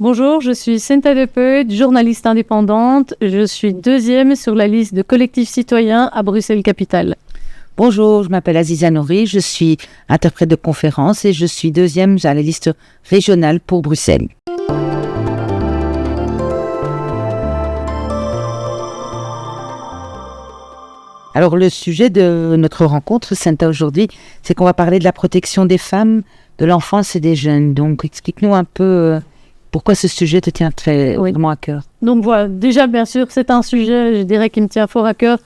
Bonjour, je suis Senta Lepeut, journaliste indépendante. Je suis 2e sur la liste de collectifs citoyens à Bruxelles-Capitale. Bonjour, je m'appelle Aziza Nouri, je suis interprète de conférence et je suis 2e à la liste régionale pour Bruxelles. Alors le sujet de notre rencontre, Senta, aujourd'hui, c'est qu'on va parler de la protection des femmes, de l'enfance et des jeunes. Donc explique-nous un peu pourquoi ce sujet te tient vraiment à cœur. Donc voilà, déjà bien sûr, c'est un sujet, je dirais, qui me tient fort à cœur,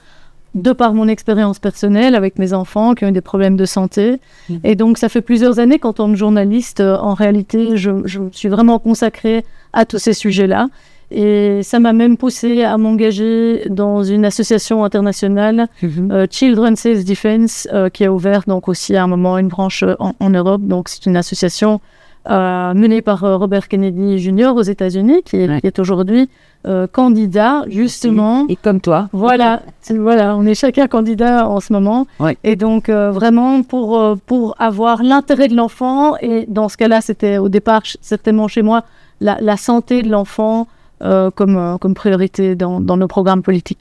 de par mon expérience personnelle avec mes enfants qui ont eu des problèmes de santé. Et donc, ça fait plusieurs années qu'en tant que journaliste, en réalité, je me suis vraiment consacrée à tous ces sujets-là. Et ça m'a même poussée à m'engager dans une association internationale, Children's Safe Defense, qui a ouvert donc aussi à un moment une branche en Europe. Donc, c'est une association menée par Robert Kennedy Jr. aux États-Unis, qui est aujourd'hui candidat, justement. Et comme toi. Voilà, on est chacun candidat en ce moment. Ouais. Et donc, vraiment, pour avoir l'intérêt de l'enfant, et dans ce cas-là, c'était au départ, certainement chez moi, la santé de l'enfant comme priorité dans nos programmes politiques.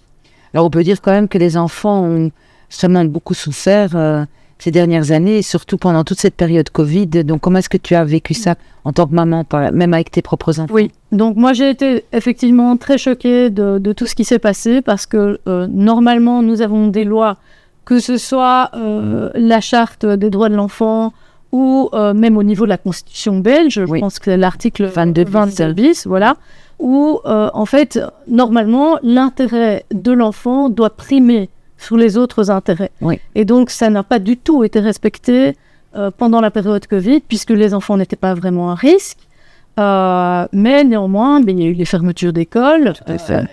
Alors, on peut dire quand même que les enfants ont sûrement beaucoup souffert ces dernières années, et surtout pendant toute cette période Covid. Donc, comment est-ce que tu as vécu ça en tant que maman, même avec tes propres enfants? Oui, donc moi j'ai été effectivement très choquée de tout ce qui s'est passé parce que normalement nous avons des lois, que ce soit la charte des droits de l'enfant ou même au niveau de la Constitution belge, je pense que c'est l'article 22 bis, voilà, où en fait normalement l'intérêt de l'enfant doit primer sur les autres intérêts. Oui. Et donc, ça n'a pas du tout été respecté pendant la période Covid, puisque les enfants n'étaient pas vraiment à risque. Mais néanmoins, il y a eu les fermetures d'écoles,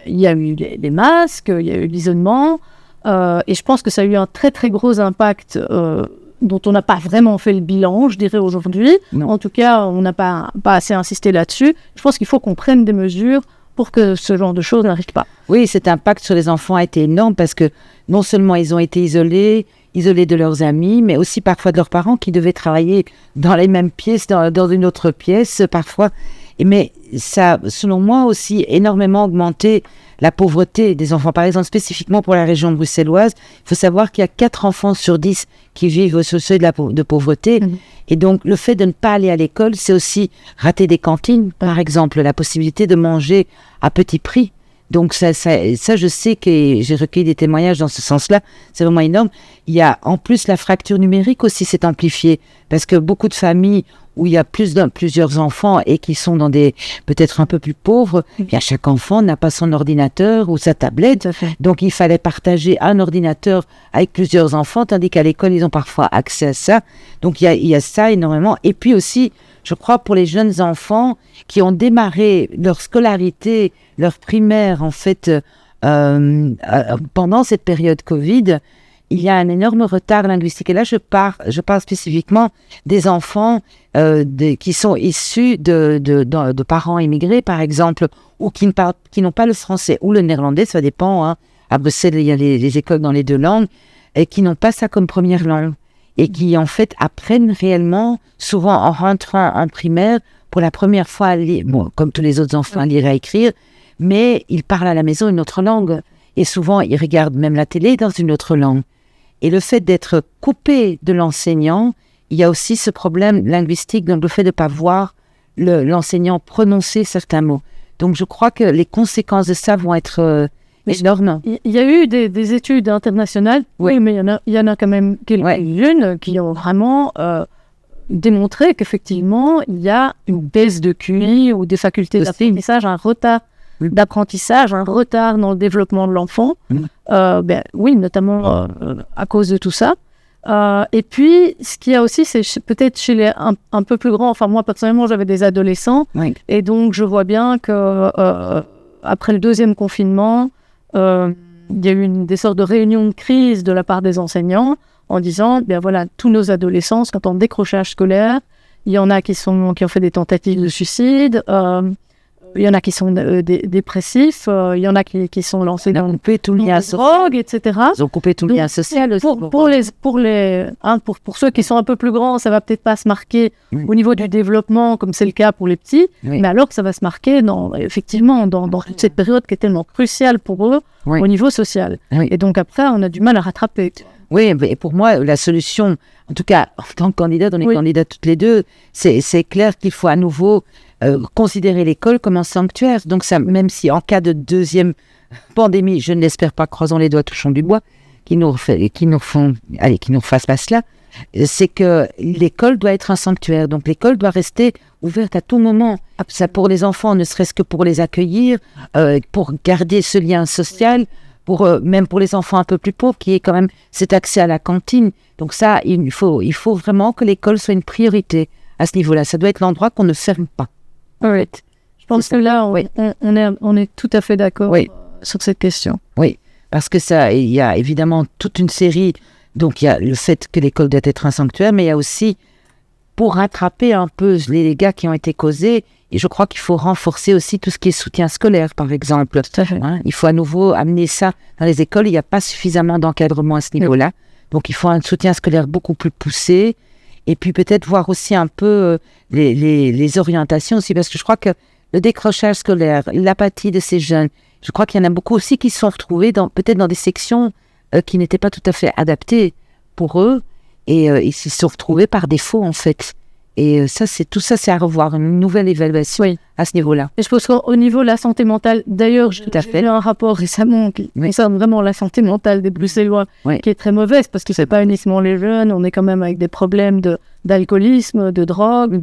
il y a eu les masques, il y a eu l'isolement. Et je pense que ça a eu un très, très gros impact dont on n'a pas vraiment fait le bilan, je dirais, aujourd'hui. Non. En tout cas, on n'a pas assez insisté là-dessus. Je pense qu'il faut qu'on prenne des mesures pour que ce genre de choses n'arrive pas. Oui, cet impact sur les enfants a été énorme parce que non seulement ils ont été isolés de leurs amis, mais aussi parfois de leurs parents qui devaient travailler dans les mêmes pièces, dans une autre pièce parfois. Mais ça, selon moi, aussi énormément augmenté la pauvreté des enfants. Par exemple, spécifiquement pour la région bruxelloise, il faut savoir qu'il y a 4 enfants sur 10 qui vivent au seuil de pauvreté. Et donc, le fait de ne pas aller à l'école, c'est aussi rater des cantines, par exemple, la possibilité de manger à petit prix. Donc ça, je sais que j'ai recueilli des témoignages dans ce sens-là, c'est vraiment énorme. Il y a en plus la fracture numérique aussi s'est amplifiée, parce que beaucoup de familles où il y a plusieurs enfants et qui sont dans des peut-être un peu plus pauvres, bien chaque enfant n'a pas son ordinateur ou sa tablette, donc il fallait partager un ordinateur avec plusieurs enfants, tandis qu'à l'école ils ont parfois accès à ça. Donc il y a ça énormément. Et puis aussi, je crois, pour les jeunes enfants qui ont démarré leur scolarité, leur primaire, en fait, pendant cette période Covid, il y a un énorme retard linguistique. Et là, je parle spécifiquement des enfants qui sont issus de parents immigrés, par exemple, ou qui n'ont pas le français ou le néerlandais, ça dépend. Hein. À Bruxelles, il y a les écoles dans les 2 langues, et qui n'ont pas ça comme première langue. Et qui, en fait, apprennent réellement, souvent en rentrant en primaire, pour la première fois à lire, bon, comme tous les autres enfants, à lire et à écrire, mais ils parlent à la maison une autre langue. Et souvent, ils regardent même la télé dans une autre langue. Et le fait d'être coupé de l'enseignant, il y a aussi ce problème linguistique, donc le fait de ne pas voir l'enseignant prononcer certains mots. Donc, je crois que les conséquences de ça vont être... énorme. Il y a eu des études internationales, oui, mais il y en a quand même quelques-unes qui ont vraiment démontré qu'effectivement, il y a une baisse de QI ou des facultés d'apprentissage, un retard d'apprentissage, un retard dans le développement de l'enfant. Oui, notamment à cause de tout ça. Et puis, ce qu'il y a aussi, c'est peut-être chez les un peu plus grands, enfin moi personnellement, j'avais des adolescents, et donc je vois bien que après le 2e confinement, il y a eu des sortes de réunions de crise de la part des enseignants en disant, bien voilà, tous nos adolescents sont en décrochage scolaire, il y en a qui ont fait des tentatives de suicide, il y en a qui sont dépressifs, il y en a qui sont lancés Ils ont coupé tout le lien social, drogue, etc. ils ont coupé tout le lien social aussi. Pour ceux qui sont un peu plus grands, ça va peut-être pas se marquer au niveau du développement, comme c'est le cas pour les petits, mais alors que ça va se marquer effectivement dans toute cette période qui est tellement cruciale pour eux au niveau social. Et donc après, on a du mal à rattraper. Oui, et pour moi, la solution, en tout cas, en tant que candidate, on est candidates toutes les deux, c'est clair qu'il faut à nouveau considérer l'école comme un sanctuaire. Donc ça, même si en cas de deuxième pandémie, je ne l'espère pas, croisons les doigts, touchons du bois, qui nous fassent pas cela, c'est que l'école doit être un sanctuaire. Donc l'école doit rester ouverte à tout moment. Ça pour les enfants, ne serait-ce que pour les accueillir, pour garder ce lien social, même pour les enfants un peu plus pauvres, qui est quand même cet accès à la cantine. Donc ça, il faut vraiment que l'école soit une priorité à ce niveau-là. Ça doit être l'endroit qu'on ne ferme pas. Oui. Je pense que là, on est tout à fait d'accord sur cette question. Oui, parce que ça, il y a évidemment toute une série. Donc il y a le fait que l'école doit être un sanctuaire, mais il y a aussi, pour rattraper un peu les dégâts qui ont été causés, et je crois qu'il faut renforcer aussi tout ce qui est soutien scolaire, par exemple. Tout à fait. Il faut à nouveau amener ça dans les écoles. Il n'y a pas suffisamment d'encadrement à ce niveau-là. Donc, il faut un soutien scolaire beaucoup plus poussé. Et puis, peut-être voir aussi un peu les orientations aussi. Parce que je crois que le décrochage scolaire, l'apathie de ces jeunes, je crois qu'il y en a beaucoup aussi qui se sont retrouvés peut-être dans des sections qui n'étaient pas tout à fait adaptées pour eux. Et ils se sont retrouvés par défaut, en fait. Et tout ça, c'est à revoir, une nouvelle évaluation à ce niveau-là. Et je pense qu'au niveau de la santé mentale, d'ailleurs, j'ai lu un rapport récemment qui concerne vraiment la santé mentale des Bruxellois, qui est très mauvaise, parce que c'est pas uniquement les jeunes, on est quand même avec des problèmes d'alcoolisme, de drogue,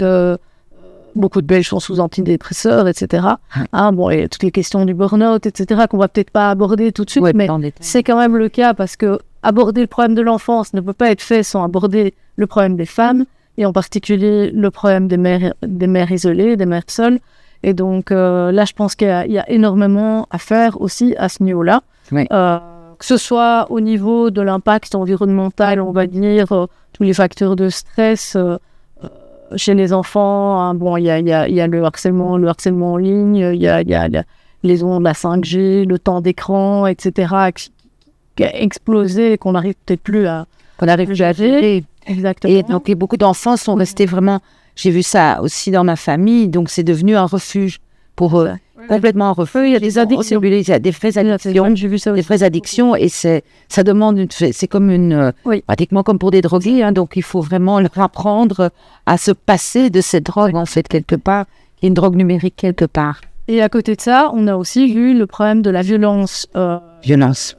beaucoup de Belges sont sous antidépresseurs, etc. Et toutes les questions du burn-out, etc., qu'on va peut-être pas aborder tout de suite, mais c'est quand même le cas, parce que aborder le problème de l'enfance ne peut pas être fait sans aborder le problème des femmes, et en particulier le problème des mères isolées, des mères seules. Et donc là, je pense qu'il y a énormément à faire aussi à ce niveau-là. Que ce soit au niveau de l'impact environnemental, on va dire, tous les facteurs de stress chez les enfants. Il y a le harcèlement en ligne, il y a les ondes, la 5G, le temps d'écran, etc., qui a explosé et qu'on n'arrive peut-être plus à gérer. Exactement. Et donc, beaucoup d'enfants sont restés vraiment... J'ai vu ça aussi dans ma famille, donc c'est devenu un refuge pour eux. Complètement un refuge. Il y a des addictions. Il y a des vraies addictions. J'ai vu ça aussi. Des vraies addictions, et ça demande c'est comme pratiquement comme pour des drogués, donc il faut vraiment leur apprendre à se passer de cette drogue, en fait, quelque part. Il y a une drogue numérique quelque part. Et à côté de ça, on a aussi vu le problème de la violence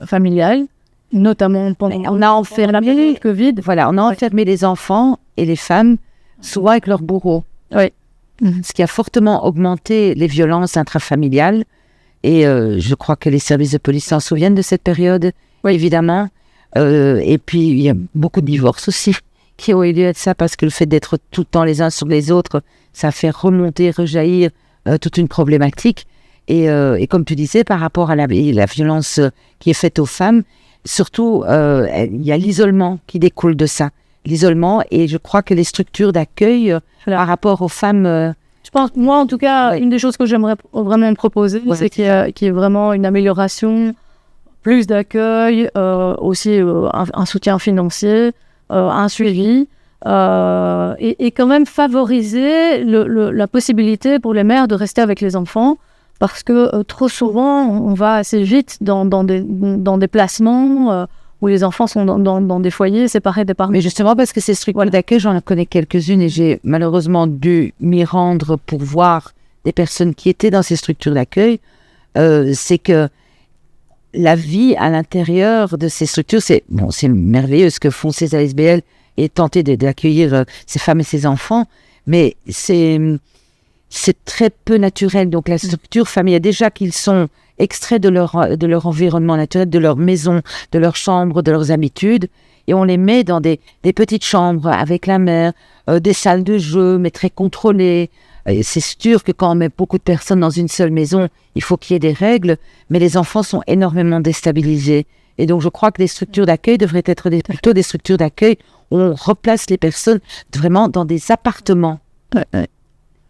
familiale. Notamment on a enfermé le Covid. Voilà, on a enfermé les enfants et les femmes, souvent avec leurs bourreaux. Ce qui a fortement augmenté les violences intrafamiliales. Et je crois que les services de police s'en souviennent de cette période, évidemment. Et puis, il y a beaucoup de divorces aussi qui ont eu lieu de ça, parce que le fait d'être tout le temps les uns sur les autres, ça fait rejaillir toute une problématique. Et comme tu disais, par rapport à la violence qui est faite aux femmes, surtout, il y a l'isolement qui découle de ça. L'isolement, et je crois que les structures d'accueil par rapport aux femmes... Je pense, moi en tout cas, une des choses que j'aimerais vraiment proposer, c'est qu'il y ait vraiment une amélioration, plus d'accueil, aussi un soutien financier, un suivi, et quand même favoriser la possibilité pour les mères de rester avec les enfants. Parce que trop souvent, on va assez vite dans des placements où les enfants sont dans des foyers séparés des parents. Mais justement, parce que ces structures d'accueil, j'en connais quelques-unes, et j'ai malheureusement dû m'y rendre pour voir des personnes qui étaient dans ces structures d'accueil, c'est que la vie à l'intérieur de ces structures, c'est merveilleux ce que font ces ASBL et tenter d'accueillir ces femmes et ces enfants, mais c'est très peu naturel. Donc la structure familiale, déjà qu'ils sont extraits de leur environnement naturel, de leur maison, de leur chambre, de leurs habitudes, et on les met dans des petites chambres avec la mère, des salles de jeu, mais très contrôlées. Et c'est sûr que quand on met beaucoup de personnes dans une seule maison, il faut qu'il y ait des règles, mais les enfants sont énormément déstabilisés. Et donc je crois que les structures d'accueil devraient être plutôt des structures d'accueil où on replace les personnes vraiment dans des appartements.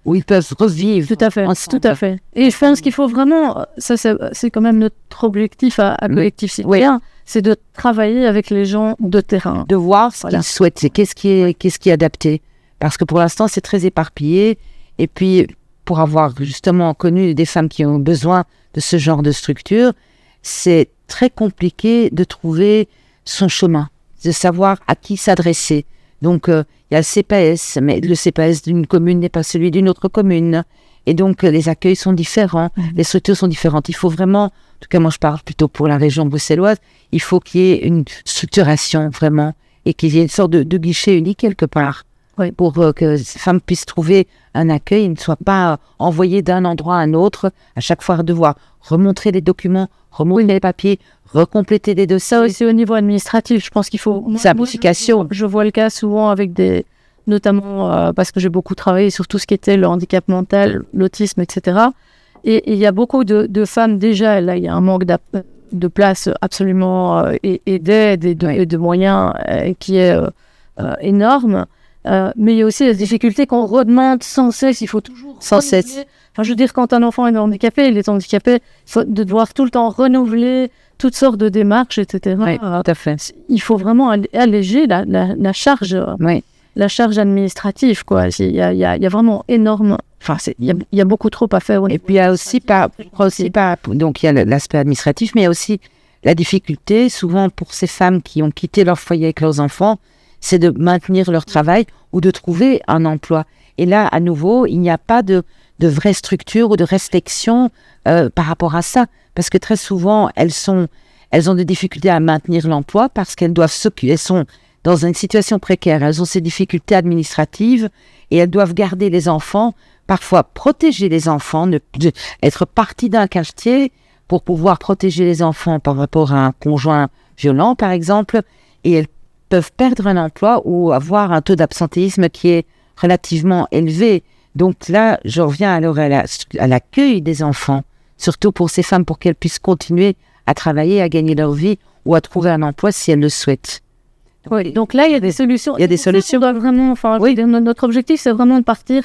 où ils peuvent revivre. Tout à fait, tout à fait. Et je pense qu'il faut vraiment, ça c'est quand même notre objectif à Collectif Citoyen, c'est de travailler avec les gens de terrain. De voir ce qu'ils souhaitent, c'est qu'est-ce qui est adapté. Parce que pour l'instant, c'est très éparpillé. Et puis, pour avoir justement connu des femmes qui ont besoin de ce genre de structure, c'est très compliqué de trouver son chemin, de savoir à qui s'adresser. Donc, il y a le CPS, mais le CPS d'une commune n'est pas celui d'une autre commune. Et donc, les accueils sont différents, les structures sont différentes. Il faut vraiment, en tout cas, moi je parle plutôt pour la région bruxelloise, il faut qu'il y ait une structuration vraiment et qu'il y ait une sorte de guichet unique quelque part pour que ces femmes puissent trouver un accueil et ne soient pas envoyées d'un endroit à un autre, à chaque fois devoir remontrer les documents, remontrer les papiers, recompléter des dossiers. Ça aussi au niveau administratif, je pense qu'il faut... Simplification. Je vois le cas souvent avec des... Notamment parce que j'ai beaucoup travaillé sur tout ce qui était le handicap mental, l'autisme, etc. Et il y a beaucoup de femmes déjà, là il y a un manque de place absolument et d'aide et de moyens qui est énorme. Mais il y a aussi les difficultés qu'on redemande sans cesse, il faut toujours... Sans cesse. Enfin, je veux dire, quand un enfant est handicapé, il est handicapé, il faut de devoir tout le temps renouveler toutes sortes de démarches, etc. Oui, tout à fait. Il faut vraiment alléger la charge, la charge administrative, quoi. Il y a vraiment énorme... Enfin, il y a beaucoup trop à faire. Et puis, il y a aussi donc, il y a l'aspect administratif, mais il y a aussi la difficulté, souvent pour ces femmes qui ont quitté leur foyer avec leurs enfants, c'est de maintenir leur travail ou de trouver un emploi. Et là, à nouveau, il n'y a pas de vraie structure ou de restriction par rapport à ça. Parce que très souvent, elles ont des difficultés à maintenir l'emploi parce qu'elles doivent s'occuper, elles sont dans une situation précaire, elles ont ces difficultés administratives et elles doivent garder les enfants, parfois protéger les enfants, être partie d'un quartier pour pouvoir protéger les enfants par rapport à un conjoint violent, par exemple, et elles peuvent perdre un emploi ou avoir un taux d'absentéisme qui est relativement élevé. Donc là, je reviens alors à l'accueil des enfants, surtout pour ces femmes, pour qu'elles puissent continuer à travailler, à gagner leur vie ou à trouver un emploi si elles le souhaitent. Donc là, il y a des solutions. Il y a des solutions. On doit vraiment, notre objectif, c'est vraiment de partir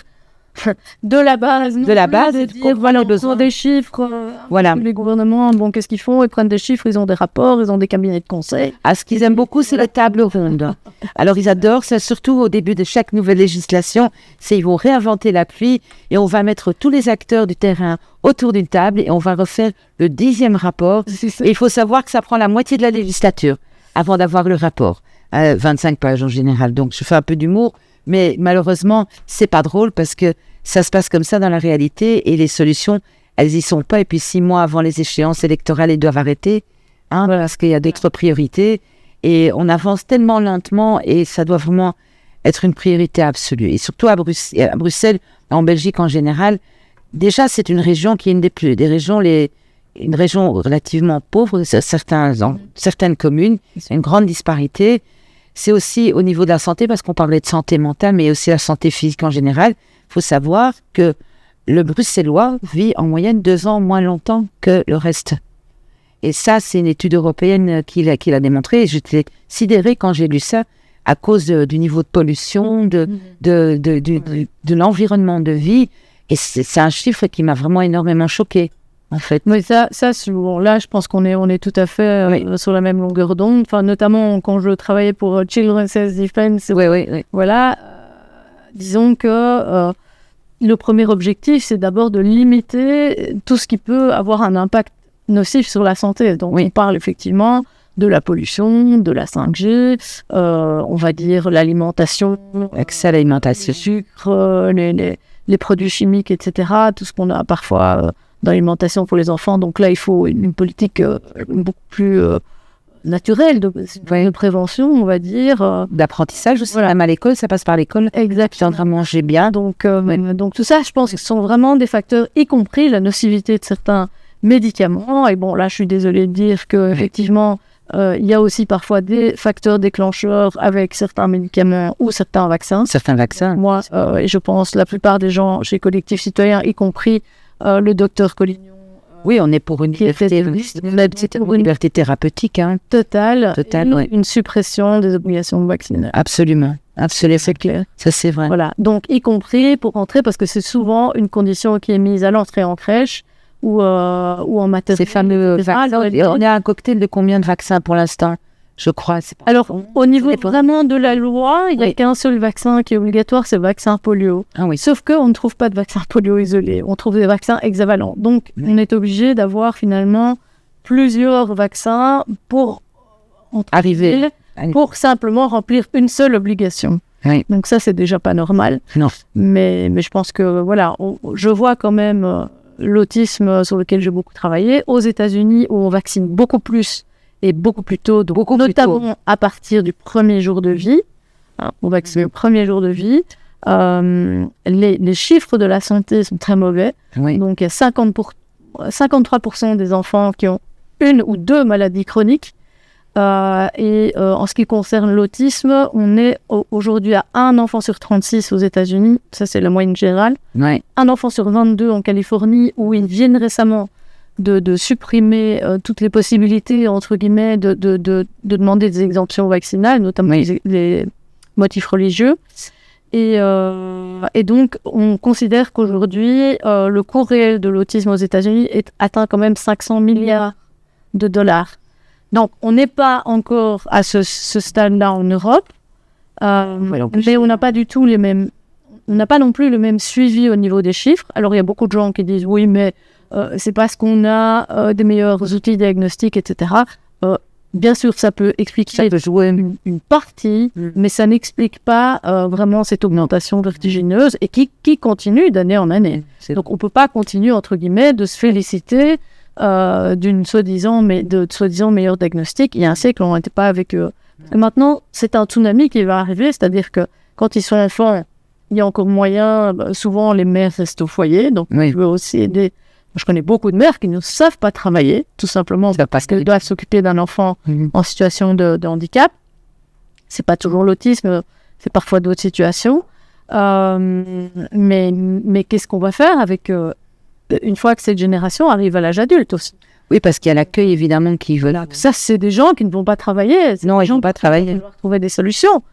de la base. De la base, de dire, voilà, on a des chiffres. Voilà. Les gouvernements, qu'est-ce qu'ils font? Ils prennent des chiffres, ils ont des rapports, ils ont des cabinets de conseil. Ce qu'ils aiment beaucoup, c'est la table ronde. Alors, ils adorent ça, surtout au début de chaque nouvelle législation. Ils vont réinventer l'appui et on va mettre tous les acteurs du terrain autour d'une table et on va refaire le 10e rapport. Et il faut savoir que ça prend la moitié de la législature avant d'avoir le rapport. 25 pages en général. Donc, je fais un peu d'humour. Mais malheureusement, c'est pas drôle parce que ça se passe comme ça dans la réalité et les solutions, elles y sont pas. Et puis 6 mois avant les échéances électorales, ils doivent arrêter parce qu'il y a d'autres priorités. Et on avance tellement lentement et ça doit vraiment être une priorité absolue. Et surtout à Bruxelles, en Belgique en général, déjà c'est une région qui est une région relativement pauvre, certaines communes, une grande disparité. C'est aussi au niveau de la santé, parce qu'on parlait de santé mentale, mais aussi la santé physique en général. Il faut savoir que le Bruxellois vit en moyenne 2 ans moins longtemps que le reste. Et ça, c'est une étude européenne qui l'a démontré. Et j'étais sidérée quand j'ai lu ça, à cause du niveau de pollution, de l'environnement de vie. Et c'est un chiffre qui m'a vraiment énormément choquée. En fait. Mais là, je pense qu'on est tout à fait sur la même longueur d'onde. Enfin, notamment quand je travaillais pour Children's Self-Defense. Voilà. Disons que le premier objectif, c'est d'abord de limiter tout ce qui peut avoir un impact nocif sur la santé. Donc, on parle effectivement de la pollution, de la 5G, on va dire l'alimentation, accès à l'alimentation, le sucre, les produits chimiques, etc. Tout ce qu'on a parfois dans l'alimentation pour les enfants. Donc là, il faut une politique beaucoup plus naturelle de prévention, on va dire. D'apprentissage aussi, même à l'école, ça passe par l'école. Exactement. À manger bien. Donc tout ça, je pense que ce sont vraiment des facteurs, y compris la nocivité de certains médicaments. Et bon, là, je suis désolée de dire qu'effectivement, il y a aussi parfois des facteurs déclencheurs avec certains médicaments ou certains vaccins. Moi, et je pense la plupart des gens chez Collectif Citoyen, y compris le docteur Collignon, Oui, on est pour une liberté, liberté thérapeutique, hein. Totale, Ouais. une suppression des obligations vaccinales. Absolument. C'est clair. Ça, c'est vrai. Voilà, donc y compris pour rentrer, parce que c'est souvent une condition qui est mise à l'entrée en crèche ou en maternelle. Ces fameux vaccins. On a un cocktail de combien de vaccins pour l'instant? Je crois. Alors, au niveau vraiment de la loi, il n'y a qu'un seul vaccin qui est obligatoire, c'est le vaccin polio. Ah oui. Sauf qu'on ne trouve pas de vaccin polio isolé, on trouve des vaccins hexavalents. Donc, on est obligé d'avoir finalement plusieurs vaccins pour arriver, pour simplement remplir une seule obligation. Oui. Donc ça, c'est déjà pas normal. Non. Mais je pense que, voilà, je vois quand même l'autisme sur lequel j'ai beaucoup travaillé. Aux États-Unis, où on vaccine beaucoup plus et beaucoup plus tôt, donc notamment à partir du premier jour de vie. Hein, on vaccine le premier jour de vie. Les chiffres de la santé sont très mauvais. Oui. Donc, il y a 53% des enfants qui ont une ou deux maladies chroniques. En ce qui concerne l'autisme, on est aujourd'hui à 1 enfant sur 36 aux États-Unis. Ça, c'est la moyenne générale. Ouais. 1 enfant sur 22 en Californie, où ils viennent récemment de supprimer toutes les possibilités, entre guillemets, de demander des exemptions vaccinales, notamment les motifs religieux. Et donc, on considère qu'aujourd'hui, le coût réel de l'autisme aux États-Unis atteint quand même 500 milliards de dollars. Donc, on n'est pas encore à ce stade-là en Europe, mais on n'a pas du tout les mêmes... On n'a pas non plus le même suivi au niveau des chiffres. Alors, il y a beaucoup de gens qui disent « Oui, mais c'est parce qu'on a des meilleurs outils diagnostiques, etc. » Bien sûr, ça peut expliquer une partie, mais ça n'explique pas vraiment cette augmentation vertigineuse et qui continue d'année en année. Donc, on ne peut pas continuer, entre guillemets, de se féliciter d'une soi-disant meilleur diagnostic. Il y a un siècle, on n'était pas avec eux. Et maintenant, c'est un tsunami qui va arriver, c'est-à-dire que quand ils sont enfants, il y a encore moyen, souvent les mères restent au foyer, donc je veux aussi aider. Je connais beaucoup de mères qui ne savent pas travailler, tout simplement parce qu'elles doivent s'occuper d'un enfant en situation de handicap. C'est pas toujours l'autisme, c'est parfois d'autres situations. Mais qu'est-ce qu'on va faire avec une fois que cette génération arrive à l'âge adulte aussi? Oui, parce qu'il y a l'accueil évidemment qui veut. Ça, c'est des gens qui ne vont pas travailler. Non, ils ne vont pas travailler. Ils vont trouver des solutions.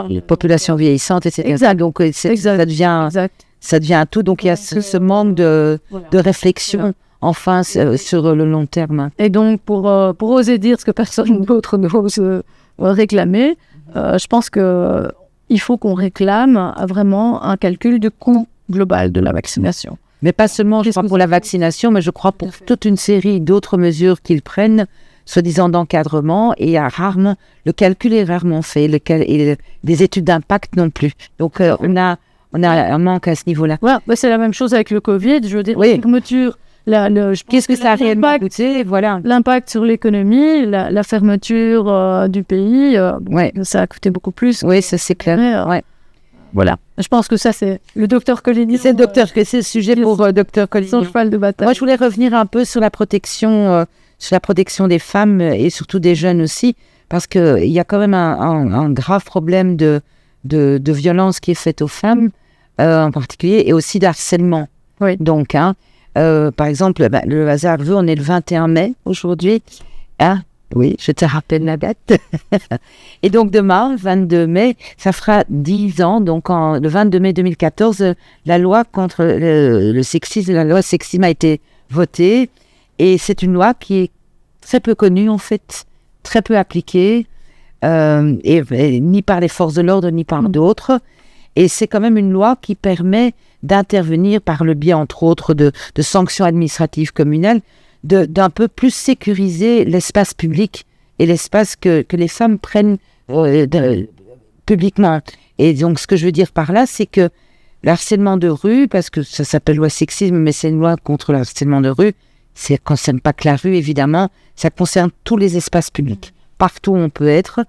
Les populations vieillissantes, etc. Exact. Donc ça devient un tout. Donc il y a ce manque de réflexion, enfin, sur le long terme. Et donc, pour oser dire ce que personne d'autre n'ose réclamer, je pense qu'il faut qu'on réclame vraiment un calcul de coût global de la vaccination. Mais pas seulement, je crois, pour la vaccination, mais je crois pour toute une série d'autres mesures qu'ils prennent, soi-disant d'encadrement, et le calcul est rarement fait, et des études d'impact non plus. Donc on a un manque à ce niveau-là. Ouais, c'est la même chose avec le Covid, je veux dire, la fermeture. Qu'est-ce que ça a réellement coûté, voilà. L'impact sur l'économie, la fermeture du pays, ça a coûté beaucoup plus. Oui, ça c'est clair. Voilà. Je pense que ça, c'est le docteur Coligny. C'est le sujet pour docteur Coligny. Son cheval de bataille. Moi, je voulais revenir un peu sur la protection des femmes et surtout des jeunes aussi, parce qu'il y a quand même un grave problème de violence qui est faite aux femmes, en particulier, et aussi d'harcèlement. Oui. Donc, par exemple, le hasard veut, on est le 21 mai aujourd'hui. Oui, je te rappelle la date. Et donc demain, 22 mai, ça fera 10 ans. Donc le 22 mai 2014, la loi contre le sexisme, la loi sexisme a été votée. Et c'est une loi qui est très peu connue en fait, très peu appliquée, ni par les forces de l'ordre, ni par d'autres. Et c'est quand même une loi qui permet d'intervenir par le biais, entre autres, de sanctions administratives communales, d'un peu plus sécuriser l'espace public et l'espace que les femmes prennent publiquement. Et donc, ce que je veux dire par là, c'est que le harcèlement de rue, parce que ça s'appelle loi sexisme, mais c'est une loi contre le harcèlement de rue, ça ne concerne pas que la rue, évidemment, ça concerne tous les espaces publics, partout où on peut être.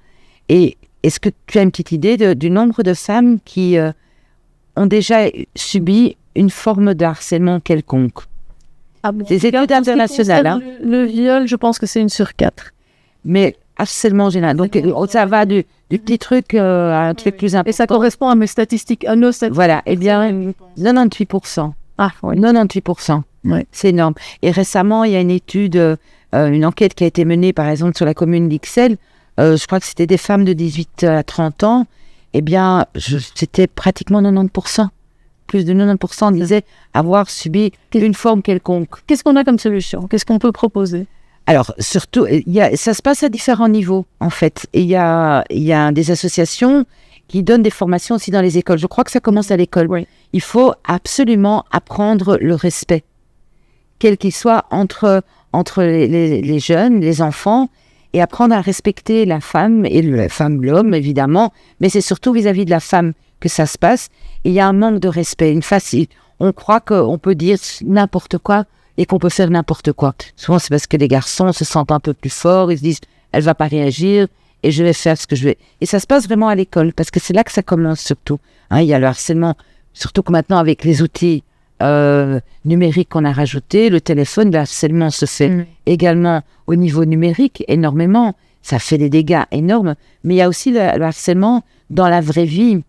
Et est-ce que tu as une petite idée du nombre de femmes qui ont déjà subi une forme de harcèlement quelconque? Des études internationales. Le viol, je pense que c'est 1 sur 4. Mais harcèlement général. Donc, ça va du petit truc à un truc plus important. Et ça correspond à mes statistiques. Voilà. Eh bien, 98%. Ah, oui. 98%. Ouais. C'est énorme. Et récemment, il y a une étude, une enquête qui a été menée, par exemple, sur la commune d'Ixelles. Je crois que c'était des femmes de 18 à 30 ans. Eh bien, c'était pratiquement 90%. Plus de 90% disaient avoir subi une forme quelconque. Qu'est-ce qu'on a comme solution? Qu'est-ce qu'on peut proposer? Alors, surtout, ça se passe à différents niveaux, en fait. Et il y a des associations qui donnent des formations aussi dans les écoles. Je crois que ça commence à l'école. Oui. Il faut absolument apprendre le respect, quel qu'il soit, entre les jeunes, les enfants, et apprendre à respecter la femme, et l'homme, évidemment, mais c'est surtout vis-à-vis de la femme que ça se passe. Et il y a un manque de respect, on croit qu'on peut dire n'importe quoi et qu'on peut faire n'importe quoi. Souvent, c'est parce que les garçons se sentent un peu plus forts, ils se disent « elle va pas réagir et je vais faire ce que je vais ». Et ça se passe vraiment à l'école, parce que c'est là que ça commence surtout. Il y a le harcèlement, surtout que maintenant, avec les outils numériques qu'on a rajoutés, le téléphone, le harcèlement se fait également au niveau numérique énormément. Ça fait des dégâts énormes, mais il y a aussi le harcèlement dans la vraie vie.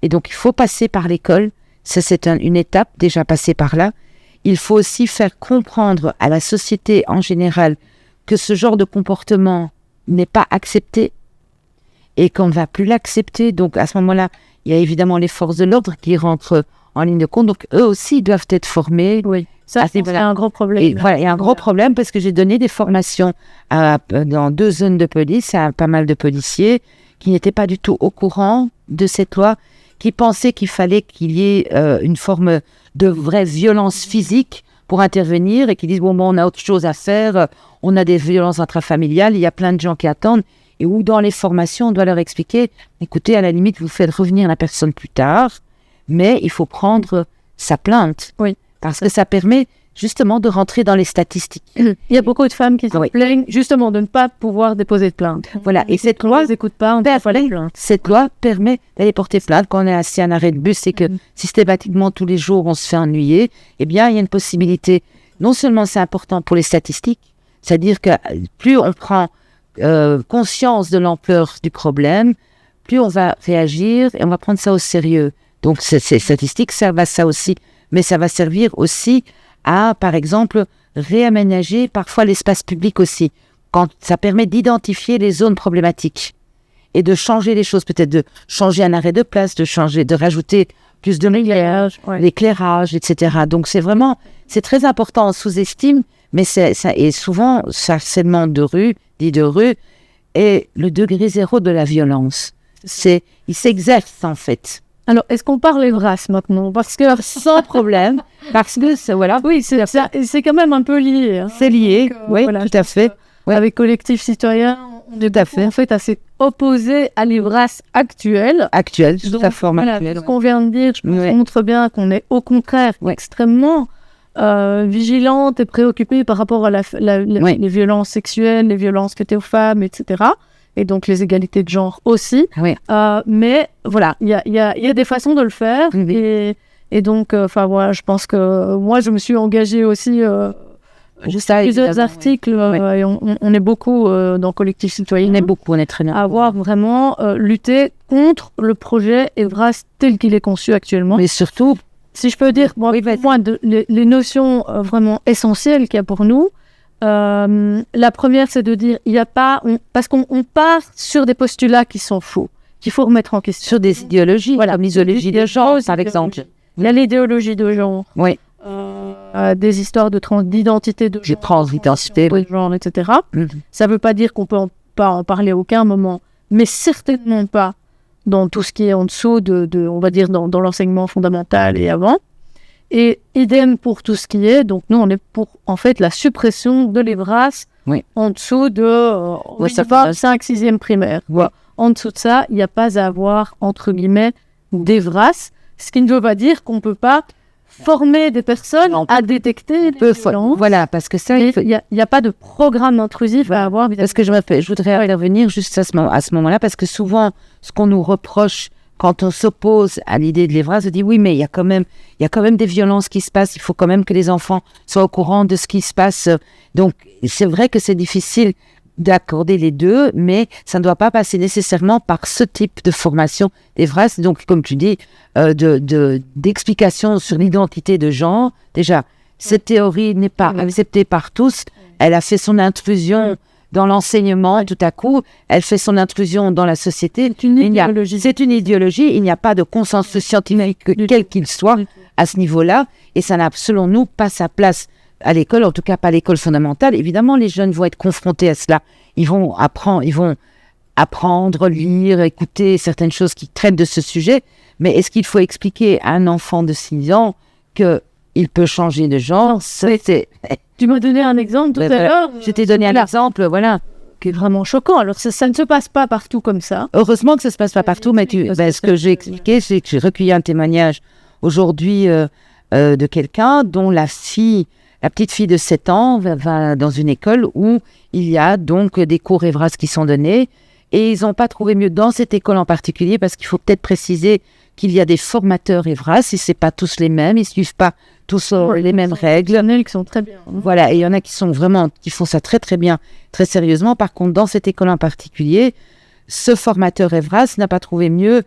Et donc, il faut passer par l'école. Ça, c'est une étape déjà passée par là. Il faut aussi faire comprendre à la société en général que ce genre de comportement n'est pas accepté et qu'on ne va plus l'accepter. Donc, à ce moment-là, il y a évidemment les forces de l'ordre qui rentrent en ligne de compte. Donc, eux aussi doivent être formés. Oui, ça, c'est un gros problème. Et voilà, il y a un gros problème parce que j'ai donné des formations dans 2 zones de police à pas mal de policiers qui n'étaient pas du tout au courant de cette loi, qui pensaient qu'il fallait qu'il y ait une forme de vraie violence physique pour intervenir et qui disent bon, on a autre chose à faire, on a des violences intrafamiliales, il y a plein de gens qui attendent. Et où dans les formations, on doit leur expliquer, écoutez, à la limite, vous faites revenir la personne plus tard, mais il faut prendre sa plainte. Oui. Parce que ça permet justement de rentrer dans les statistiques. Il y a beaucoup de femmes qui se plaignent justement de ne pas pouvoir déposer de plainte. Voilà, et cette loi, cette loi permet d'aller porter plainte quand on est assis à un arrêt de bus et que systématiquement tous les jours on se fait ennuyer. Eh bien, il y a une possibilité. Non seulement c'est important pour les statistiques, c'est-à-dire que plus on prend conscience de l'ampleur du problème, plus on va réagir et on va prendre ça au sérieux. Donc ces statistiques servent à ça aussi, mais ça va servir aussi à, par exemple, réaménager parfois l'espace public aussi, quand ça permet d'identifier les zones problématiques et de changer les choses, peut-être de changer un arrêt de place, de rajouter plus de l'éclairage, etc. Donc c'est très important, on sous-estime, mais et souvent, ce harcèlement de rue, dit de rue, est le degré zéro de la violence. Il s'exerce en fait. Alors, est-ce qu'on parle Evras maintenant? Parce que sans problème, parce que voilà. Oui, c'est quand même un peu lié. Hein. C'est lié, oui, voilà, tout à fait. Avec Collectif Citoyen, on est en fait assez opposé à l'Evras actuel. Toute la forme actuelle. Ce qu'on vient de dire, je pense, montre bien qu'on est au contraire extrêmement vigilante et préoccupée par rapport à les violences sexuelles, les violences faites aux femmes, etc. Et donc les égalités de genre aussi. Oui. Mais voilà, il y a des façons de le faire. Et donc, voilà, je pense que moi, je me suis engagée aussi plusieurs articles. Et on est beaucoup dans Collectif Citoyen. On est très bien. À avoir vraiment lutté contre le projet Evras tel qu'il est conçu actuellement. Mais surtout, si je peux dire, les notions vraiment essentielles qu'il y a pour nous, la première, c'est de dire, parce qu'on part sur des postulats qui sont faux, qu'il faut remettre en question. Sur des idéologies, comme l'idéologie de genre, par exemple. Il y a l'idéologie de genre, des histoires d'identité de genre, transidentité, de genre, etc. Ça ne veut pas dire qu'on peut pas en parler à aucun moment, mais certainement pas dans tout ce qui est en dessous on va dire, dans l'enseignement fondamental et avant. Et idem pour tout ce qui est, donc nous on est pour en fait la suppression de l'Evras en dessous de 5-6e primaire. En dessous de ça, il n'y a pas à avoir entre guillemets d'Evras, ce qui ne veut pas dire qu'on ne peut pas former des personnes à détecter les violences. Voilà, parce que ça, il n'y a pas de programme intrusif à avoir. Parce que je voudrais intervenir juste à ce moment-là, parce que souvent, ce qu'on nous reproche quand on s'oppose à l'idée de l'Evras, on dit oui, mais il y a quand même des violences qui se passent, il faut quand même que les enfants soient au courant de ce qui se passe. Donc, c'est vrai que c'est difficile d'accorder les deux, mais ça ne doit pas passer nécessairement par ce type de formation d'Evras. Donc, comme tu dis, d'explication sur l'identité de genre. Déjà, Cette théorie n'est pas acceptée par tous. Elle a fait son intrusion dans l'enseignement, tout à coup, elle fait son intrusion dans la société. C'est une idéologie. C'est une idéologie, il n'y a pas de consensus scientifique, quel qu'il soit, à ce niveau-là, et ça n'a, selon nous, pas sa place à l'école, en tout cas pas à l'école fondamentale. Évidemment, les jeunes vont être confrontés à cela. Ils vont apprendre, lire, écouter certaines choses qui traitent de ce sujet, mais est-ce qu'il faut expliquer à un enfant de 6 ans qu'il peut changer de genre? Tu m'as donné un exemple tout à l'heure. Je t'ai donné un exemple, voilà. Qui est vraiment choquant. Alors, ça ne se passe pas partout comme ça. Heureusement que ça ne se passe pas partout, mais ce que j'ai expliqué, c'est que j'ai recueilli un témoignage aujourd'hui de quelqu'un dont la petite fille de 7 ans va dans une école où il y a donc des cours Evras qui sont donnés, et ils n'ont pas trouvé mieux dans cette école en particulier, parce qu'il faut peut-être préciser qu'il y a des formateurs Evras, et ce n'est pas tous les mêmes, ils ne suivent pas tous les mêmes règles. Il y en a qui sont très bien. Voilà, et il y en a qui font ça très très bien, très sérieusement. Par contre, dans cette école en particulier, ce formateur Evras n'a pas trouvé mieux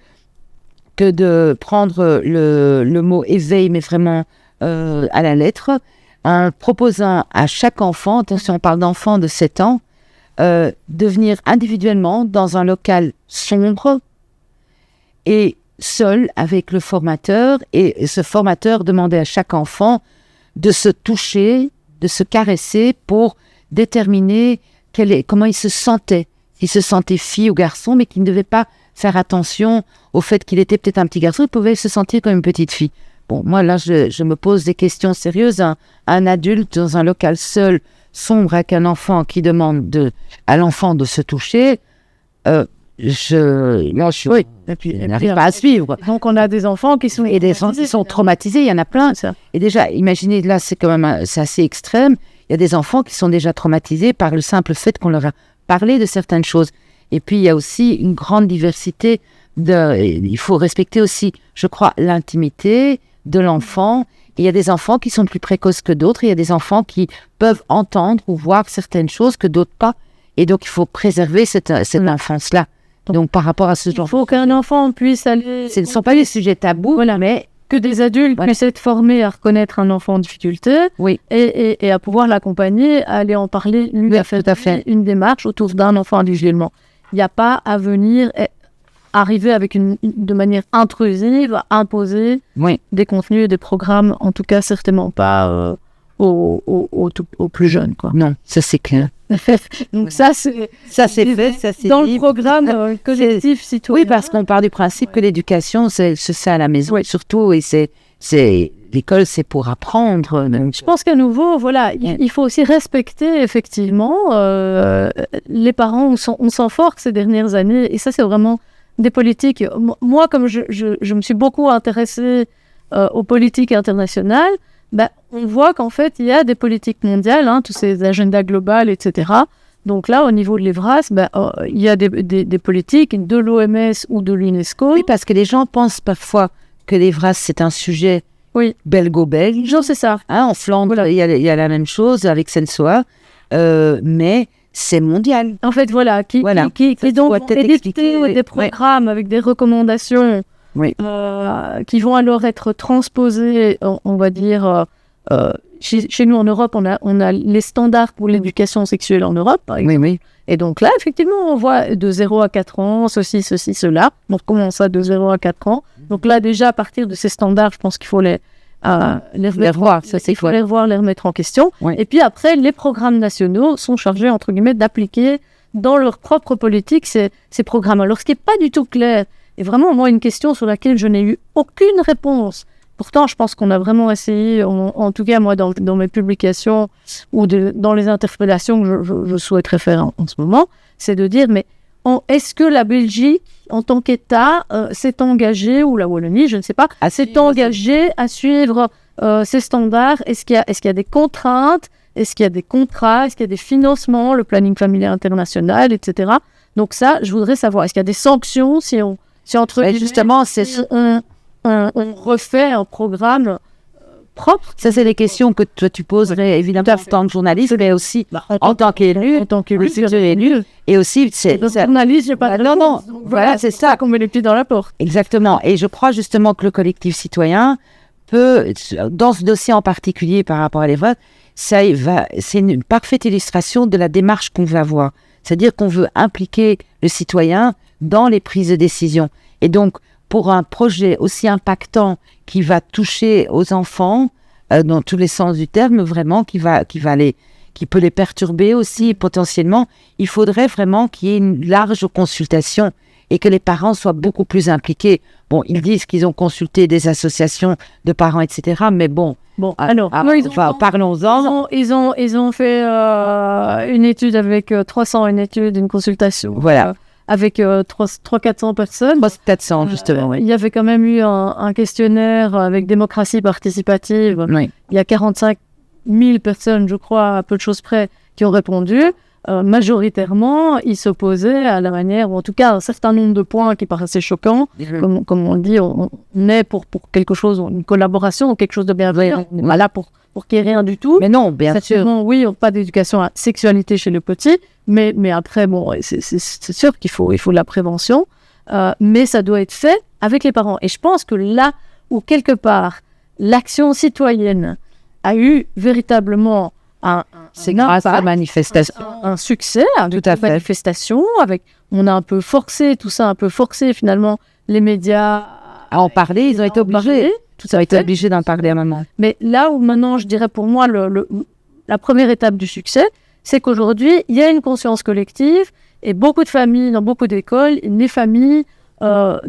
que de prendre le mot éveil, mais vraiment à la lettre, en proposant à chaque enfant, attention, on parle d'enfants de 7 ans, de venir individuellement dans un local sombre et seul avec le formateur, et ce formateur demandait à chaque enfant de se toucher, de se caresser pour déterminer comment il se sentait. S'il se sentait fille ou garçon, mais qu'il ne devait pas faire attention au fait qu'il était peut-être un petit garçon, il pouvait se sentir comme une petite fille. Bon, moi là, je me pose des questions sérieuses. Un adulte dans un local seul, sombre, avec un enfant qui demande à l'enfant de se toucher, je n'arrive pas à suivre. Donc on a des enfants qui sont... Et des enfants qui sont traumatisés, il y en a plein. Et déjà, imaginez, là, c'est quand même c'est assez extrême. Il y a des enfants qui sont déjà traumatisés par le simple fait qu'on leur a parlé de certaines choses. Et puis, il y a aussi une grande diversité. Il faut respecter aussi, je crois, l'intimité de l'enfant. Et il y a des enfants qui sont plus précoces que d'autres. Et il y a des enfants qui peuvent entendre ou voir certaines choses que d'autres pas. Et donc, il faut préserver cette enfance-là. Donc, par rapport à ce genre... Il faut qu'un enfant puisse aller... Ce ne sont pas des sujets tabous, mais... Que des adultes puissent être formés à reconnaître un enfant en difficulté, et à pouvoir l'accompagner, à aller en parler, lui, à faire une démarche autour d'un enfant individuellement. Il n'y a pas à venir arriver avec de manière intrusive, à imposer des contenus et des programmes, en tout cas certainement pas aux plus jeunes, quoi. Non, ça c'est clair. Donc ça c'est fait, dans le programme collectif citoyen. Oui, parce qu'on part du principe que l'éducation se fait à la maison, surtout, et l'école c'est pour apprendre. Donc... Je pense qu'à nouveau, voilà, il faut aussi respecter effectivement les parents. On s'en force ces dernières années, et ça c'est vraiment des politiques. Moi, comme je me suis beaucoup intéressée aux politiques internationales, on voit qu'en fait, il y a des politiques mondiales, tous ces agendas globales, etc. Donc là, au niveau de l'Evras, il y a des politiques de l'OMS ou de l'UNESCO. Oui, parce que les gens pensent parfois que l'Evras, c'est un sujet belgo-belge. Non, c'est ça. En Flandre, il y a la même chose avec Sensoa, mais c'est mondial. En fait, qui donc édicter des programmes avec des recommandations qui vont alors être transposés, on va dire, chez nous en Europe, on a les standards pour l'éducation sexuelle en Europe, par exemple. Oui. Et donc là, effectivement, on voit de 0 à 4 ans, ceci, cela. Donc, comment ça, de 0 à 4 ans? Donc là, déjà, à partir de ces standards, je pense qu'il faut les revoir, les remettre en question. Et puis après, les programmes nationaux sont chargés, entre guillemets, d'appliquer dans leur propre politique ces programmes. Alors, ce qui n'est pas du tout clair, et vraiment, moi, une question sur laquelle je n'ai eu aucune réponse. Pourtant, je pense qu'on a vraiment essayé, en tout cas, moi, dans mes publications ou dans les interpellations que je souhaiterais faire en ce moment, c'est de dire, mais est-ce que la Belgique, en tant qu'État, s'est engagée, ou la Wallonie, je ne sais pas, s'est engagée à suivre ces standards? Est-ce qu'il y a des contraintes? Est-ce qu'il y a des contrats? Est-ce qu'il y a des financements, le planning familial international, etc. Donc ça, je voudrais savoir, est-ce qu'il y a des sanctions si entre justement, on refait un programme propre? Ça, c'est des questions que toi, tu poserais évidemment en tant que journaliste, mais aussi en tant qu'élu. En tant qu'élu, et aussi, journaliste, j'ai pas de réponse. Non, voilà, c'est ça. Qu'on met les pieds dans la porte. Exactement. Et je crois justement que le collectif citoyen dans ce dossier en particulier par rapport à l'Evreux, c'est une parfaite illustration de la démarche qu'on veut avoir. C'est-à-dire qu'on veut impliquer le citoyen dans les prises de décision. Et donc, pour un projet aussi impactant qui va toucher aux enfants, dans tous les sens du terme, vraiment, qui peut les perturber aussi potentiellement, il faudrait vraiment qu'il y ait une large consultation et que les parents soient beaucoup plus impliqués. Bon, ils disent qu'ils ont consulté des associations de parents, etc. Mais bon, parlons-en. Ils ont fait une étude avec 300, une consultation. Voilà. Avec 300-400 personnes. 400, justement, oui. Il y avait quand même eu un questionnaire avec démocratie participative. Oui. Il y a 45 000 personnes, je crois, à peu de choses près, qui ont répondu. Majoritairement, ils s'opposaient à la manière, ou en tout cas un certain nombre de points qui paraissaient choquants. Comme on dit, on est pour quelque chose, une collaboration ou quelque chose de bienveillant. On n'est pas là pour qu'il n'y ait rien du tout. Mais non, bien sûr. Oui, pas d'éducation à la sexualité chez le petit, mais après, bon, c'est sûr qu'il faut de la prévention, mais ça doit être fait avec les parents. Et je pense que là où, quelque part, l'action citoyenne a eu véritablement c'est grâce à la manifestation. Un succès, tout à fait. Manifestation, on a un peu forcé finalement les médias à en parler, ils ont été obligés. Ils ont été obligés d'en parler à un moment. Mais là où maintenant, je dirais pour moi, la première étape du succès, c'est qu'aujourd'hui, il y a une conscience collective et beaucoup de familles, dans beaucoup d'écoles, les familles,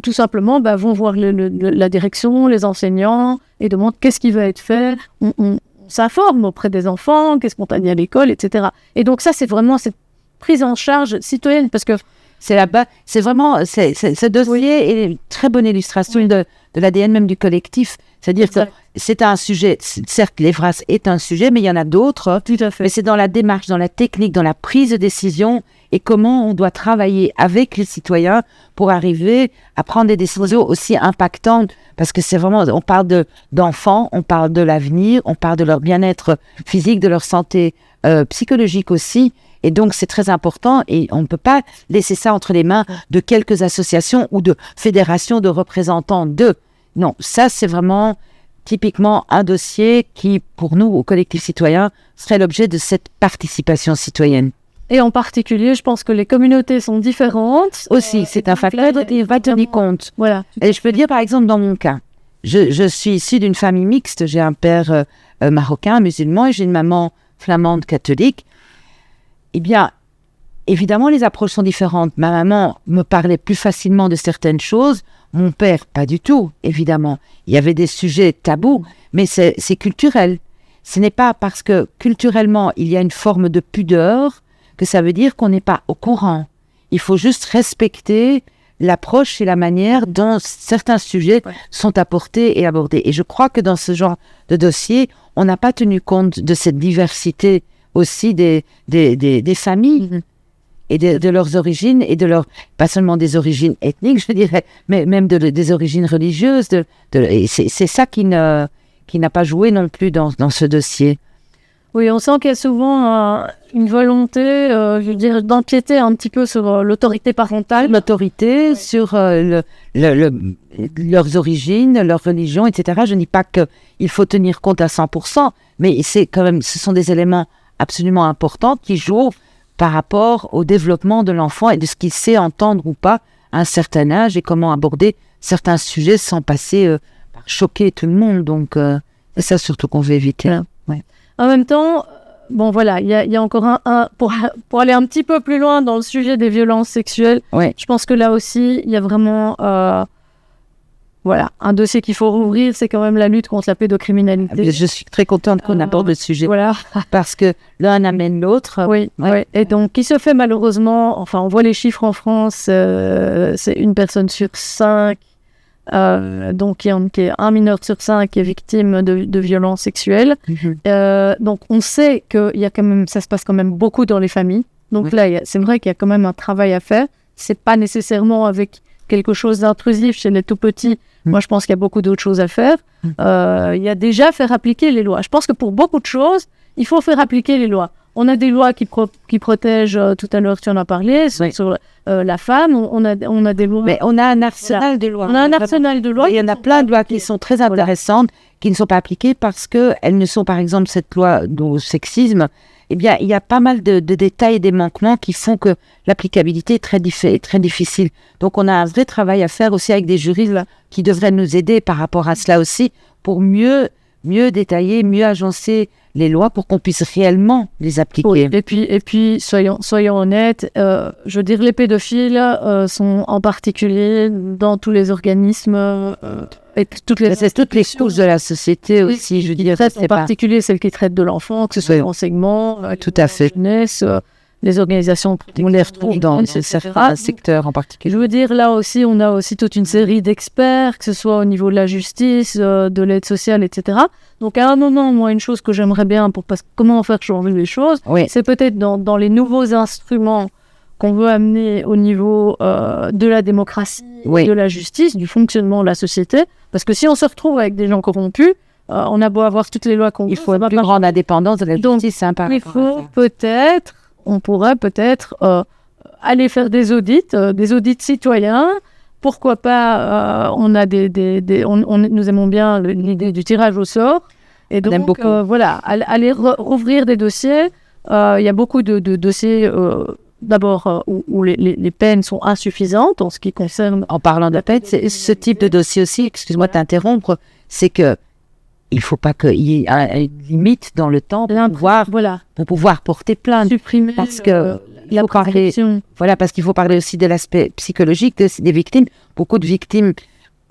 tout simplement, vont voir la direction, les enseignants et demandent qu'est-ce qui va être fait. On s'informe auprès des enfants, qu'est-ce qu'on t'a dit à l'école, etc. Et donc ça, c'est vraiment cette prise en charge citoyenne, parce que c'est là-bas, c'est vraiment, ce dossier est une très bonne illustration de l'ADN même du collectif. C'est-à-dire que c'est un sujet, certes, l'Evras est un sujet, mais il y en a d'autres. Tout à fait. Mais c'est dans la démarche, dans la technique, dans la prise de décision et comment on doit travailler avec les citoyens pour arriver à prendre des décisions aussi impactantes. Parce que c'est vraiment, on parle d'enfants, on parle de l'avenir, on parle de leur bien-être physique, de leur santé psychologique aussi. Et donc, c'est très important et on ne peut pas laisser ça entre les mains de quelques associations ou de fédérations de représentants d'eux. Non, ça, c'est vraiment typiquement un dossier qui, pour nous, au collectif citoyen, serait l'objet de cette participation citoyenne. Et en particulier, je pense que les communautés sont différentes. Aussi, c'est un facteur qu'il va tenir compte. Voilà. Et je peux dire, par exemple, dans mon cas, je suis issue d'une famille mixte. J'ai un père marocain, musulman, et j'ai une maman flamande catholique. Eh bien, évidemment, les approches sont différentes. Ma maman me parlait plus facilement de certaines choses. Mon père, pas du tout, évidemment. Il y avait des sujets tabous, mais c'est culturel. Ce n'est pas parce que culturellement, il y a une forme de pudeur que ça veut dire qu'on n'est pas au courant. Il faut juste respecter l'approche et la manière dont certains sujets sont apportés et abordés. Et je crois que dans ce genre de dossier, on n'a pas tenu compte de cette diversité aussi des familles et de leurs origines et pas seulement des origines ethniques, je dirais, mais même des origines religieuses. Et c'est ça qui n'a pas joué non plus dans ce dossier. Oui, on sent qu'il y a souvent une volonté, je veux dire, d'empiéter un petit peu sur l'autorité parentale. L'autorité, sur leurs origines, leur religion, etc. Je ne dis pas qu'il faut tenir compte à 100%, mais c'est quand même, ce sont des éléments absolument importants qui jouent par rapport au développement de l'enfant et de ce qu'il sait entendre ou pas à un certain âge et comment aborder certains sujets sans passer par choquer tout le monde. Donc, c'est ça surtout qu'on veut éviter. Voilà. Ouais. En même temps, bon voilà, il y a encore pour aller un petit peu plus loin dans le sujet des violences sexuelles, je pense que là aussi, il y a vraiment un dossier qu'il faut rouvrir, c'est quand même la lutte contre la pédocriminalité. Je suis très contente qu'on aborde le sujet, parce que l'un amène l'autre. Oui. Et donc, qui se fait malheureusement, enfin on voit les chiffres en France, c'est une personne sur 5, donc qui est un mineur sur 5 qui est victime de violences sexuelles. Donc on sait que il y a quand même, ça se passe quand même beaucoup dans les familles. Donc là, c'est vrai qu'il y a quand même un travail à faire. C'est pas nécessairement avec quelque chose d'intrusif chez les tout petits. Moi, je pense qu'il y a beaucoup d'autres choses à faire. Il y a déjà faire appliquer les lois. Je pense que pour beaucoup de choses, il faut faire appliquer les lois. On a des lois qui protègent, tout à l'heure tu en as parlé, sur la femme, on a des lois. Mais on a un arsenal de lois. On a un arsenal de lois. Il y en a plein de lois qui sont très intéressantes, qui ne sont pas appliquées parce qu'elles ne sont, par exemple, cette loi au sexisme, eh bien, il y a pas mal de détails et des manquements qui font que l'applicabilité est très difficile. Donc, on a un vrai travail à faire aussi avec des juristes qui devraient nous aider par rapport à cela aussi pour mieux détailler, mieux agencer les lois pour qu'on puisse réellement les appliquer. Oui. Et puis soyons honnêtes, je veux dire, les pédophiles sont en particulier dans tous les organismes et toutes les couches de la société aussi, je veux dire. En particulier celles qui traitent de l'enfant, que ce soit l'enseignement, tout à fait. La jeunesse, les organisations. On les retrouve dans certains secteurs en particulier. Je veux dire, là aussi, on a aussi toute une série d'experts, que ce soit au niveau de la justice, de l'aide sociale, etc. Donc, à un moment, moi, une chose que j'aimerais bien comment faire changer les choses, c'est peut-être dans les nouveaux instruments qu'on veut amener au niveau de la démocratie, de la justice, du fonctionnement de la société. Parce que si on se retrouve avec des gens corrompus, on a beau avoir toutes les lois qu'on veut. Il faut une plus grande indépendance de la justice. On pourrait peut-être aller faire des audits citoyens. Pourquoi pas, on a nous aimons bien l'idée du tirage au sort. Et donc, aller rouvrir des dossiers. Il y a beaucoup de dossiers, d'abord, où les peines sont insuffisantes en ce qui concerne... En parlant de peine, ce type de dossier aussi, excuse-moi de t'interrompre, c'est que il ne faut pas qu'il y ait une limite dans le temps pour pouvoir porter plainte. Supprimer parce que parce qu'il faut parler aussi de l'aspect psychologique des victimes. Beaucoup de victimes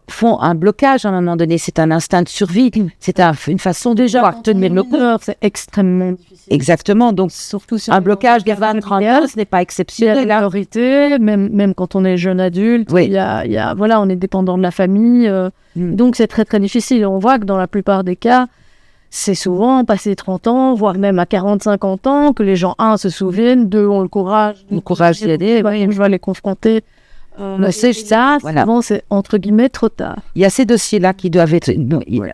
font un blocage à un moment donné. C'est un instinct de survie. C'est une façon de tenir le coup. C'est extrêmement difficile. Exactement. Donc, surtout un blocage de 30 ans, ce n'est pas exceptionnel. La priorité, même quand on est jeune adulte, on est dépendant de la famille. Donc, c'est très, très difficile. On voit que dans la plupart des cas, c'est souvent passé 30 ans, voire même à 40-50 ans, que les gens, se souviennent, deux, ont le courage d'y aller. Je vais les confronter. Souvent, c'est entre guillemets trop tard. Il y a ces dossiers-là qui doivent être...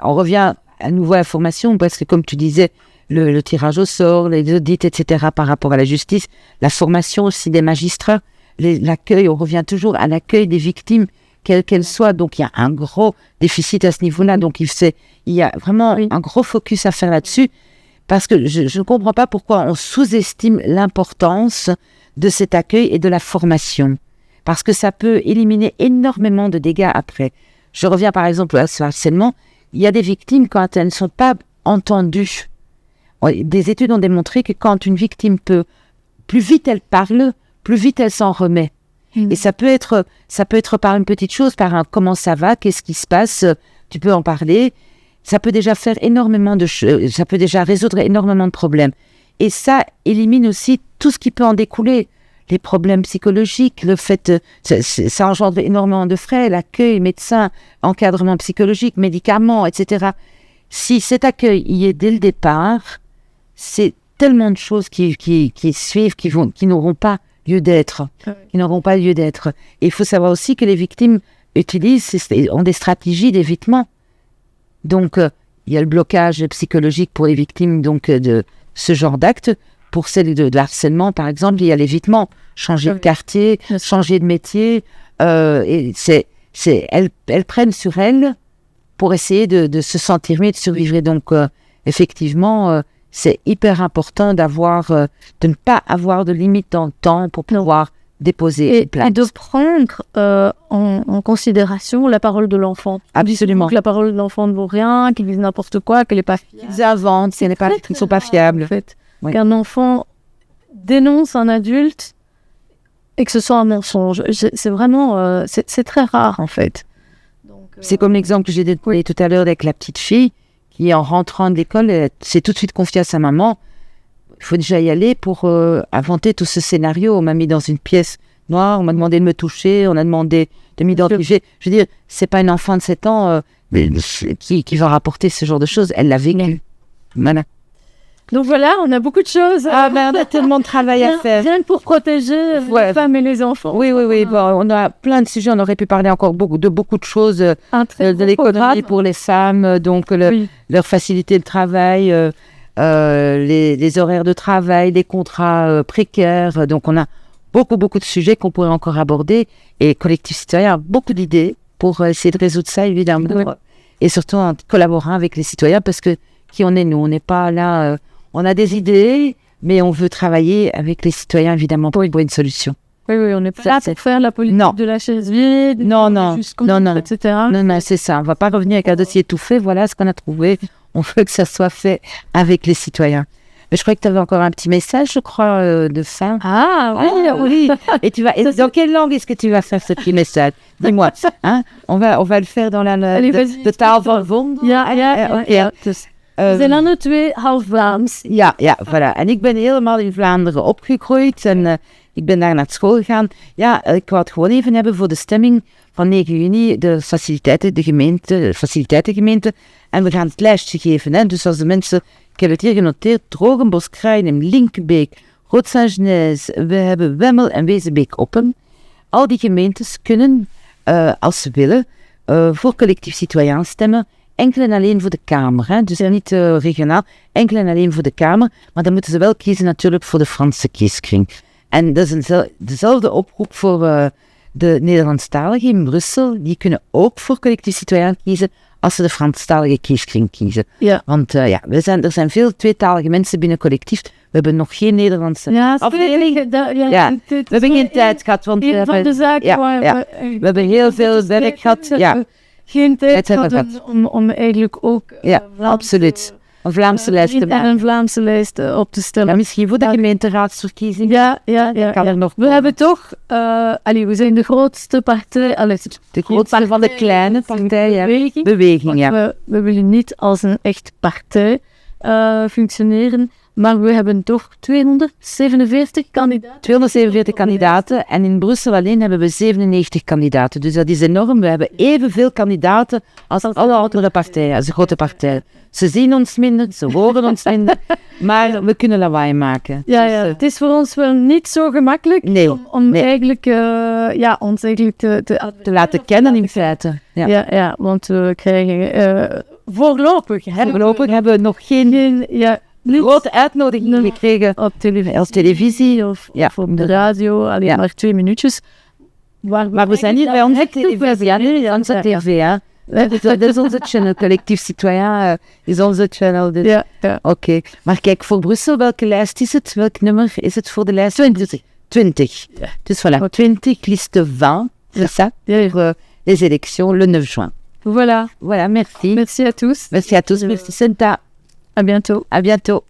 On revient à nouveau à l'information, parce que comme tu disais, le tirage au sort, les audits, etc., par rapport à la justice, la formation aussi des magistrats, l'accueil, on revient toujours à l'accueil des victimes, quelles qu'elles soient. Donc, il y a un gros déficit à ce niveau-là. Donc, il y a vraiment un gros focus à faire là-dessus, parce que je ne comprends pas pourquoi on sous-estime l'importance de cet accueil et de la formation. Parce que ça peut éliminer énormément de dégâts après. Je reviens par exemple à ce harcèlement. Il y a des victimes, quand elles ne sont pas entendues, des études ont démontré que quand une victime plus vite elle parle, plus vite elle s'en remet. Et ça peut être par une petite chose, par un comment ça va, qu'est-ce qui se passe, tu peux en parler. Ça peut déjà faire énormément de choses, ça peut déjà résoudre énormément de problèmes. Et ça élimine aussi tout ce qui peut en découler. Les problèmes psychologiques, le fait, ça engendre énormément de frais, l'accueil, médecin, encadrement psychologique, médicaments, etc. Si cet accueil y est dès le départ, c'est tellement de choses qui suivent, qui n'auront pas lieu d'être. Qui n'auront pas lieu d'être. Et il faut savoir aussi que les victimes ont des stratégies d'évitement. Donc, il y a le blocage psychologique pour les victimes de ce genre d'actes. Pour celles de harcèlement, par exemple, il y a l'évitement, changer de quartier, changer de métier. Et elles prennent sur elles pour essayer de se sentir mieux, de survivre. Et donc, effectivement, c'est hyper important de ne pas avoir de limite dans le temps pour pouvoir déposer une plainte. Et de prendre en considération la parole de l'enfant. Absolument. Que la parole de l'enfant ne vaut rien, qu'il dise n'importe quoi, qu'elle n'est pas fiable. Qu'ils inventent, qu'ils ne sont pas fiables. En fait. Qu'un enfant dénonce un adulte et que ce soit un mensonge. C'est vraiment... c'est très rare, en fait. Donc, c'est comme l'exemple que j'ai donné tout à l'heure avec la petite fille qui, en rentrant de l'école, s'est tout de suite confiée à sa maman. Il faut déjà y aller pour inventer tout ce scénario. On m'a mis dans une pièce noire, on m'a demandé de me toucher, on a demandé de m'identifier. Je veux dire, c'est pas une enfant de 7 ans qui va rapporter ce genre de choses. Elle l'a vécu. Voilà. Donc voilà, on a beaucoup de choses. On a tellement de travail à faire. Rien que pour protéger les femmes et les enfants. Oui. Bon, on a plein de sujets. On aurait pu parler encore beaucoup de choses. De l'économie pour les femmes, donc leur faciliter le travail, les horaires de travail, les contrats précaires. Donc, on a beaucoup de sujets qu'on pourrait encore aborder. Et Collectif Citoyen a beaucoup d'idées pour essayer de résoudre ça, évidemment. Oui. Et surtout en collaborant avec les citoyens, parce que qui on est, nous? On n'est pas là... on a des idées, mais on veut travailler avec les citoyens, évidemment, pour une solution. Oui, on n'est pas là pour faire la politique de la chaise vide, non, etc. Non, c'est ça. On ne va pas revenir avec un dossier tout fait. Voilà ce qu'on a trouvé. On veut que ça soit fait avec les citoyens. Mais je crois que tu avais encore un petit message, je crois, de fin. Oui. Et dans quelle langue est-ce que tu vas faire ce petit message? Dis-moi. Hein? On va le faire dans de taal van Wonder. Ja. We zijn dan 2 half Vlaams. Ja, voilà. En ik ben helemaal in Vlaanderen opgegroeid en ik ben daar naar school gegaan. Ja, ik wou het gewoon even hebben voor de stemming van 9 juni, de faciliteitengemeente. En we gaan het lijstje geven. Hè. Dus als de mensen, ik heb het hier genoteerd, Drogenbos, Kruinem, Linkenbeek, Rood-Saint-Genèse, we hebben Wemmel en Wezenbeek-Oppen. Al die gemeentes kunnen, als ze willen, voor Collectif Citoyen stemmen. Enkel en alleen voor de Kamer, hè? Dus niet regionaal, enkel en alleen voor de Kamer. Maar dan moeten ze wel kiezen natuurlijk voor de Franse kieskring. En dat is dezelfde oproep voor de Nederlandstaligen in Brussel. Die kunnen ook voor Collectif Citoyen kiezen als ze de Franstalige kieskring kiezen. Ja. Want er zijn veel tweetalige mensen binnen Collectief. We hebben nog geen Nederlandse afdeling. We hebben geen tijd gehad. Want we hebben heel veel werk gehad. Geen tijd hadden om eigenlijk ook absoluut. Een Vlaamse lijst te maken. Een Vlaamse lijst op te stellen. Ja, misschien voor de gemeenteraadsverkiezingen. Ja. We hebben toch... we zijn de grootste partij... de grootste van de kleine partijen. Beweging, ja. We willen niet als een echt partij functioneren. Maar we hebben toch 247 kandidaten. 247 kandidaten en in Brussel alleen hebben we 97 kandidaten. Dus dat is enorm. We hebben evenveel kandidaten als alle andere partijen, als de grote partijen. Ze zien ons minder, ze horen ons minder, maar we kunnen lawaai maken. Ja, het is voor ons wel niet zo gemakkelijk om eigenlijk ons eigenlijk te laten kennen in feite. Ja, want we krijgen voorlopig hebben we nog geen grote uitnodiging gekregen op televisie of op de radio, alleen maar 2 minuutjes. Maar we zijn hier bij onze televisie, onze tv. Dat is onze channel, Collectif Citoyen is onze channel. Dus. Ja. Oké. Maar kijk, voor Brussel, welke lijst is het? Welk nummer is het voor de lijst? 20. Ja. Dus voilà, 20, liste 20, c'est ça, pour les élections le 9 juin. Voilà, merci. Merci à tous. Merci Senta. À bientôt.